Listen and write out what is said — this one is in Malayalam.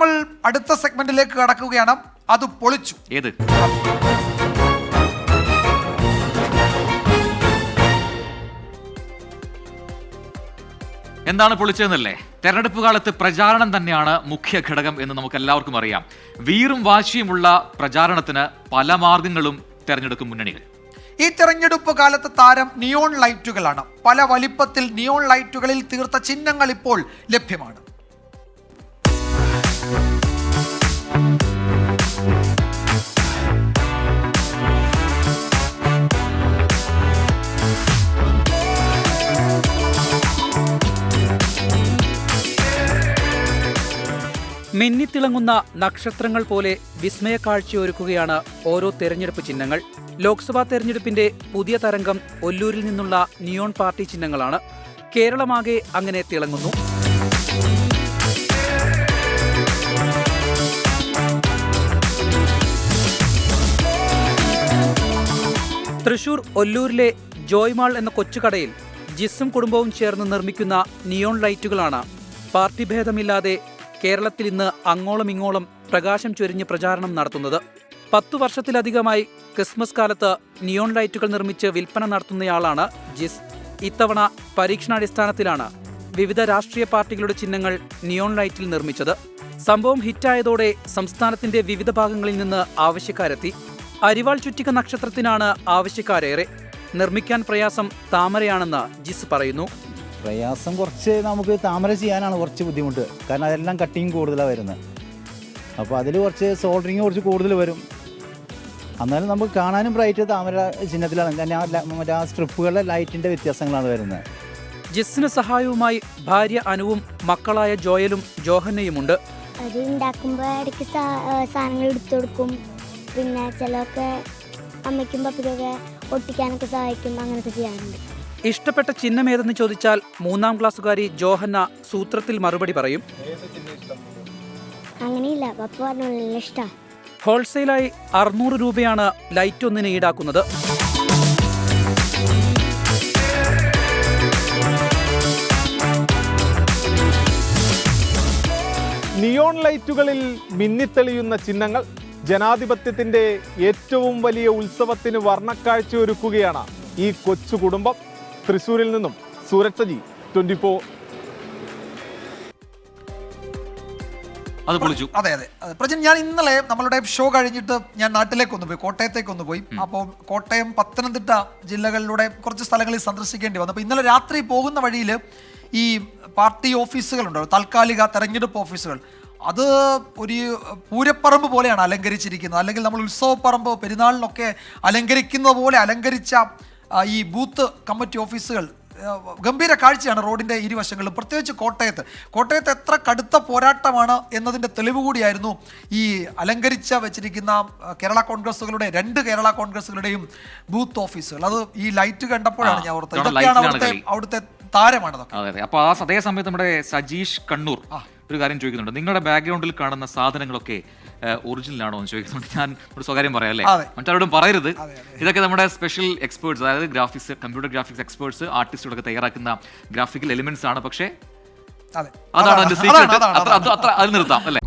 നമ്മൾ അടുത്ത സെഗ്മെന്റിലേക്ക് കടക്കുകയാണ്. അത് പൊളിച്ചു. ഏത്? എന്താണ് പൊളിച്ചതെന്നല്ലേ? തെരഞ്ഞെടുപ്പ് കാലത്ത് പ്രചാരണം തന്നെയാണ് മുഖ്യ ഘടകം എന്ന് നമുക്ക് എല്ലാവർക്കും അറിയാം. വീറും വാശിയുമുള്ള പ്രചാരണത്തിന് പല മാർഗങ്ങളും തെരഞ്ഞെടുക്കും മുന്നണികൾ. ഈ തെരഞ്ഞെടുപ്പ് കാലത്ത് താരം നിയോൺ ലൈറ്റുകളാണ്. പല വലിപ്പത്തിൽ നിയോൺ ലൈറ്റുകളിൽ തീർത്ത ചിഹ്നങ്ങൾ ഇപ്പോൾ ലഭ്യമാണ്. മിന്നിത്തിളങ്ങുന്ന നക്ഷത്രങ്ങൾ പോലെ വിസ്മയ കാഴ്ചയൊരുക്കുകയാണ് ഓരോ തെരഞ്ഞെടുപ്പ് ചിഹ്നങ്ങൾ. ലോക്സഭാ തെരഞ്ഞെടുപ്പിന്റെ പുതിയ തരംഗം ഒല്ലൂരിൽ നിന്നുള്ള നിയോൺ പാർട്ടി ചിഹ്നങ്ങളാണ്. കേരളമാകെ അങ്ങനെ തിളങ്ങുന്നു. തൃശൂർ ഒല്ലൂരിലെ ജോയ്മാൾ എന്ന കൊച്ചുകടയിൽ ജിസ്സും കുടുംബവും ചേർന്ന് നിർമ്മിക്കുന്ന നിയോൺ ലൈറ്റുകളാണ് പാർട്ടി ഭേദമില്ലാതെ കേരളത്തിൽ ഇന്ന് അങ്ങോളം ഇങ്ങോളം പ്രകാശം ചൊരിഞ്ഞ് പ്രചാരണം നടത്തുന്നത്. 10 വർഷത്തിലധികമായി ക്രിസ്മസ് കാലത്ത് നിയോൺ ലൈറ്റുകൾ നിർമ്മിച്ച് വിൽപ്പന നടത്തുന്നയാളാണ് ജിസ്. ഇത്തവണ പരീക്ഷണാടിസ്ഥാനത്തിലാണ് വിവിധ രാഷ്ട്രീയ പാർട്ടികളുടെ ചിഹ്നങ്ങൾ നിയോൺ ലൈറ്റിൽ നിർമ്മിച്ചത്. സംഭവം ഹിറ്റായതോടെ സംസ്ഥാനത്തിന്റെ വിവിധ ഭാഗങ്ങളിൽ നിന്ന് ആവശ്യക്കാരെത്തി. അരിവാൾ ചുറ്റിക നക്ഷത്രത്തിനാണ് ആവശ്യക്കാരേറെ. നിർമ്മിക്കാൻ പ്രയാസം താമരയാണെന്ന് ജിസ് പറയുന്നു. പ്രയാസം കുറച്ച് നമുക്ക് താമര ചെയ്യാനാണ് കുറച്ച് ബുദ്ധിമുട്ട്. കാരണം അതെല്ലാം കട്ടിങ് കൂടുതലാണ് വരുന്നത്. അപ്പോൾ അതിൽ കുറച്ച് സോൾഡറിങ് കുറച്ച് കൂടുതൽ വരും. എന്നാലും നമുക്ക് കാണാനും ബ്രൈറ്റ് താമര ചിഹ്നത്തിലാണ്. മറ്റേ ആ സ്ട്രിപ്പുകളുടെ ലൈറ്റിൻ്റെ വ്യത്യാസങ്ങളാണ് വരുന്നത്. ജിസ്സിന് സഹായവുമായി ഭാര്യ അനുവും മക്കളായ ജോയലും ജോഹന്നയുമുണ്ട്. അത് ഉണ്ടാക്കുമ്പോൾ ഇടയ്ക്ക് സാധനങ്ങൾ എടുത്തു കൊടുക്കും. പിന്നെ ചിലതൊക്കെ അമ്മയ്ക്കും പപ്പയ്ക്കൊക്കെ ഒട്ടിക്കാനൊക്കെ സഹായിക്കും. അങ്ങനെയൊക്കെ ചെയ്യാറുണ്ട്. ഇഷ്ടപ്പെട്ട ചിഹ്നം ഏതെന്ന് ചോദിച്ചാൽ 3ാം ക്ലാസ്സുകാരി ജോഹന്ന സൂത്രത്തിൽ മറുപടി പറയും. അങ്ങനെയില്ല, പപ്പ പറഞ്ഞു നല്ല ഇഷ്ടമാണ്. ഹോൾസെയിലായി 600 രൂപയാണ് ലൈറ്റ് ഒന്നിന് ഈടാക്കുന്നത്. നിയോൺ ലൈറ്റുകളിൽ മിന്നിത്തെളിയുന്ന ചിഹ്നങ്ങൾ ജനാധിപത്യത്തിന്റെ ഏറ്റവും വലിയ ഉത്സവത്തിന് വർണ്ണക്കാഴ്ചയൊരുക്കുകയാണ് ഈ കൊച്ചു കുടുംബം. തൃശ്ശൂരിൽ നിന്നും സൂരജ് സജി, 24. അത് പൊളിച്ചു. അതെ. പ്രജിൻ, ഞാൻ ഇന്നലെ നമ്മളുടെ ഷോ കഴിഞ്ഞിട്ട് ഞാൻ നാട്ടിലേക്കൊന്ന് പോയി, കോട്ടയത്തേക്കൊന്ന് പോയി. അപ്പോൾ കോട്ടയം, പത്തനംതിട്ട ജില്ലകളിലൂടെ കുറച്ച് സ്ഥലങ്ങളിൽ സന്ദർശിക്കേണ്ടി വന്നു. അപ്പോൾ ഇന്നലെ രാത്രി പോകുന്ന വഴിയിൽ ഈ പാർട്ടി ഓഫീസുകളുണ്ടോ, താൽക്കാലിക തെരഞ്ഞെടുപ്പ് ഓഫീസുകൾ, അത് ഒരു പൂരപ്പറമ്പ് പോലെയാണ് അലങ്കരിച്ചിരിക്കുന്നത്. അല്ലെങ്കിൽ നമ്മൾ ഉത്സവപ്പറമ്പ് പെരുന്നാളിനൊക്കെ അലങ്കരിക്കുന്ന പോലെ അലങ്കരിച്ച ഈ ബൂത്ത് കമ്മിറ്റി ഓഫീസുകൾ ഗംഭീര കാഴ്ചയാണ് റോഡിൻ്റെ ഇരുവശങ്ങളിലും. പ്രത്യേകിച്ച് കോട്ടയത്ത് എത്ര കടുത്ത പോരാട്ടമാണ് എന്നതിൻ്റെ തെളിവ് കൂടിയായിരുന്നു ഈ അലങ്കരിച്ച വെച്ചിരിക്കുന്ന കേരള കോൺഗ്രസുകളുടെ 2 കേരള കോൺഗ്രസുകളുടെയും ബൂത്ത് ഓഫീസുകൾ. അത് ഈ ലൈറ്റ് കണ്ടപ്പോഴാണ് ഞാൻ ഓർത്തത്. ഇതൊക്കെയാണ് അവിടുത്തെ താരമാണ്. അതെ. അപ്പോൾ അതേ സമയത്ത് നമ്മുടെ സജീഷ് കണ്ണൂർ ഒരു കാര്യം ചോദിക്കുന്നുണ്ട്. നിങ്ങളുടെ ബാക്ക്ഗ്രൗണ്ടിൽ കാണുന്ന സാധനങ്ങളൊക്കെ ഒറിജിനൽ ആണോ എന്ന് ചോദിക്കുന്നുണ്ട്. ഞാൻ ഒരു സ്വകാര്യം പറയാം അല്ലേ, മറ്റാരോടും പറയരുത്. ഇതൊക്കെ നമ്മുടെ സ്പെഷ്യൽ എക്സ്പേർട്സ്, അതായത് ഗ്രാഫിക്സ്, കമ്പ്യൂട്ടർ ഗ്രാഫിക്സ് എക്സ്പേർട്സ്, ആർട്ടിസ്റ്റുകളൊക്കെ തയ്യാറാക്കുന്ന ഗ്രാഫിക്കൽ എലിമെന്റ്സ് ആണ്. പക്ഷേ അതാണ് അതിന്റെ സീക്രട്ട്. അത് നിർത്താം അല്ലേ.